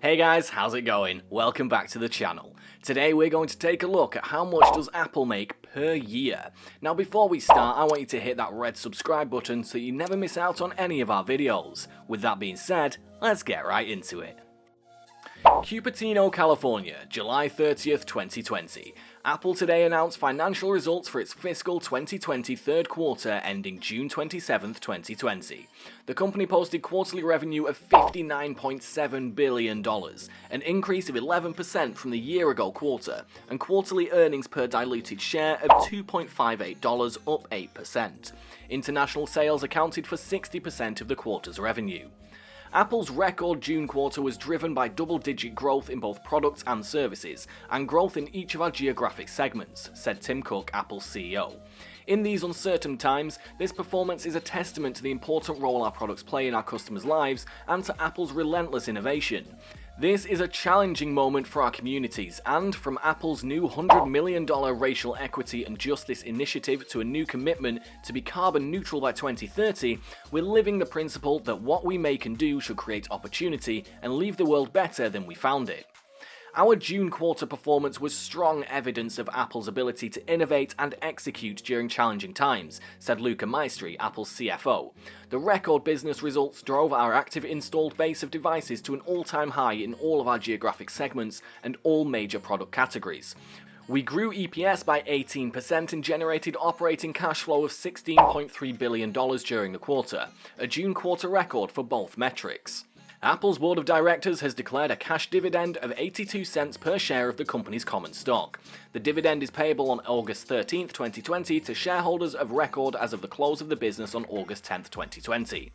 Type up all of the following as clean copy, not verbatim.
Hey guys, how's it going? Welcome back to the channel. Today we're going to take a look at how much does Apple make per year. Now before we start, I want you to hit that red subscribe button so you never miss out on any of our videos. With that being said, let's get right into it. Cupertino, California, July 30th, 2020. Apple today announced financial results for its fiscal 2020 third quarter ending June 27th, 2020. The company posted quarterly revenue of $59.7 billion, an increase of 11% from the year-ago quarter, and quarterly earnings per diluted share of $2.58, up 8%. International sales accounted for 60% of the quarter's revenue. Apple's record June quarter was driven by double-digit growth in both products and services, and growth in each of our geographic segments, said Tim Cook, Apple's CEO. In these uncertain times, this performance is a testament to the important role our products play in our customers' lives and to Apple's relentless innovation. This is a challenging moment for our communities, and from Apple's new $100 million racial equity and justice initiative to a new commitment to be carbon neutral by 2030, we're living the principle that what we make and do should create opportunity and leave the world better than we found it. Our June quarter performance was strong evidence of Apple's ability to innovate and execute during challenging times, said Luca Maestri, Apple's CFO. The record business results drove our active installed base of devices to an all-time high in all of our geographic segments and all major product categories. We grew EPS by 18% and generated operating cash flow of $16.3 billion during the quarter, a June quarter record for both metrics. Apple's board of directors has declared a cash dividend of 82 cents per share of the company's common stock. The dividend is payable on August 13, 2020 to shareholders of record as of the close of the business on August 10, 2020.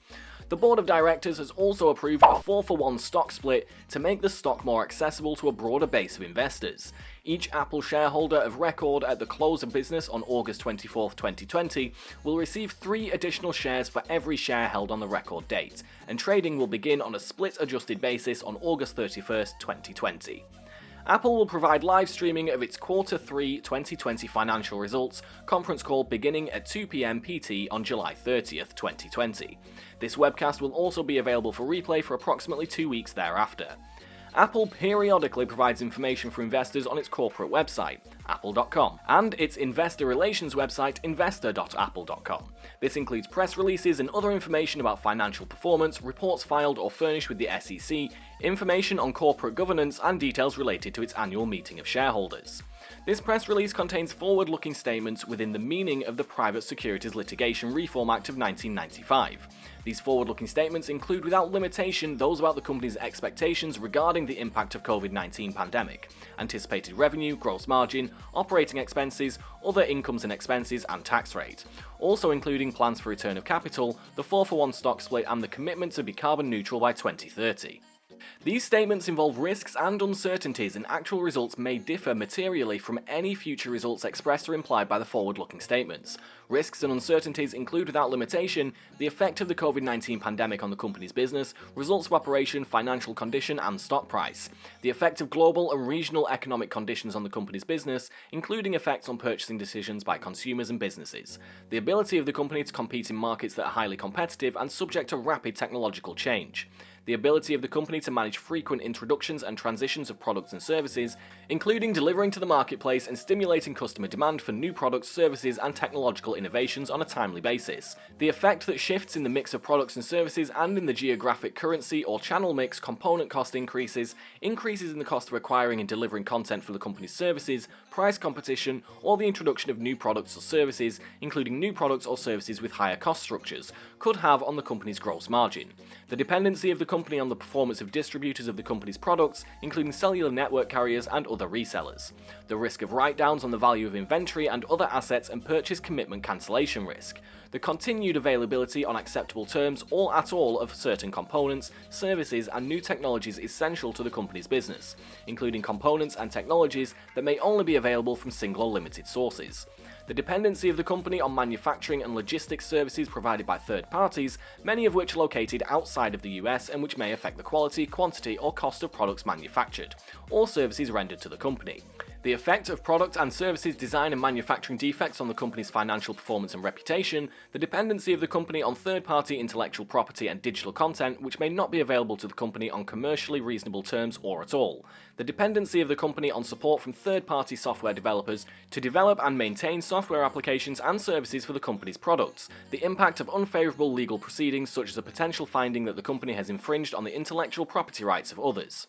The board of directors has also approved a 4-for-1 stock split to make the stock more accessible to a broader base of investors. Each Apple shareholder of record at the close of business on August 24, 2020 will receive 3 additional shares for every share held on the record date, and trading will begin on a split-adjusted basis on August 31, 2020. Apple will provide live streaming of its Quarter 3 2020 financial results conference call beginning at 2 p.m. PT on July 30th, 2020. This webcast will also be available for replay for approximately 2 weeks thereafter. Apple periodically provides information for investors on its corporate website, apple.com, and its investor relations website, investor.apple.com. This includes press releases and other information about financial performance, reports filed or furnished with the SEC, information on corporate governance, and details related to its annual meeting of shareholders. This press release contains forward-looking statements within the meaning of the Private Securities Litigation Reform Act of 1995. These forward-looking statements include without limitation those about the company's expectations regarding the impact of COVID-19 pandemic, anticipated revenue, gross margin, operating expenses, other incomes and expenses, and tax rate. Also including plans for return of capital, the 4-for-1 stock split, and the commitment to be carbon neutral by 2030. These statements involve risks and uncertainties, and actual results may differ materially from any future results expressed or implied by the forward-looking statements. Risks and uncertainties include without limitation the effect of the COVID-19 pandemic on the company's business, results of operation, financial condition, and stock price, the effect of global and regional economic conditions on the company's business, including effects on purchasing decisions by consumers and businesses, the ability of the company to compete in markets that are highly competitive and subject to rapid technological change, the ability of the company to manage frequent introductions and transitions of products and services, including delivering to the marketplace and stimulating customer demand for new products, services, and technological innovations on a timely basis, the effect that shifts in the mix of products and services and in the geographic currency or channel mix, component cost increases in the cost of acquiring and delivering content for the company's services, price competition, or the introduction of new products or services, including new products or services with higher cost structures, could have on the company's gross margin, the dependency of the company on the performance of distributors of the company's products, including cellular network carriers and other resellers, the risk of write-downs on the value of inventory and other assets and purchase commitment cancellation risk, the continued availability on acceptable terms or at all of certain components, services, and new technologies essential to the company's business, including components and technologies that may only be available from single or limited sources, the dependency of the company on manufacturing and logistics services provided by third parties, many of which are located outside of the US and which may affect the quality, quantity, or cost of products manufactured, or services rendered to the company, The effect of product and services design and manufacturing defects on the company's financial performance and reputation, the dependency of the company on third-party intellectual property and digital content which may not be available to the company on commercially reasonable terms or at all, the dependency of the company on support from third-party software developers to develop and maintain software applications and services for the company's products, the impact of unfavourable legal proceedings such as a potential finding that the company has infringed on the intellectual property rights of others.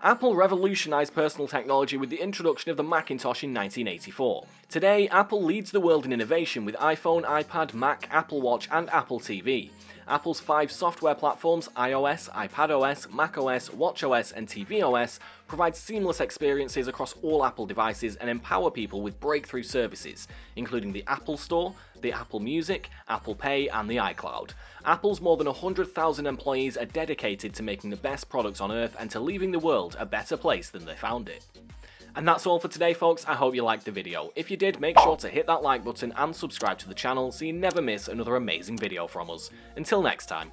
Apple revolutionized personal technology with the introduction of the Macintosh in 1984. Today, Apple leads the world in innovation with iPhone, iPad, Mac, Apple Watch, and Apple TV. Apple's 5 software platforms, iOS, iPadOS, macOS, watchOS, and tvOS, provide seamless experiences across all Apple devices and empower people with breakthrough services, including the Apple Store, the Apple Music, Apple Pay, and the iCloud. Apple's more than 100,000 employees are dedicated to making the best products on Earth and to leaving the world a better place than they found it. And that's all for today, folks. I hope you liked the video. If you did, make sure to hit that like button and subscribe to the channel so you never miss another amazing video from us. Until next time.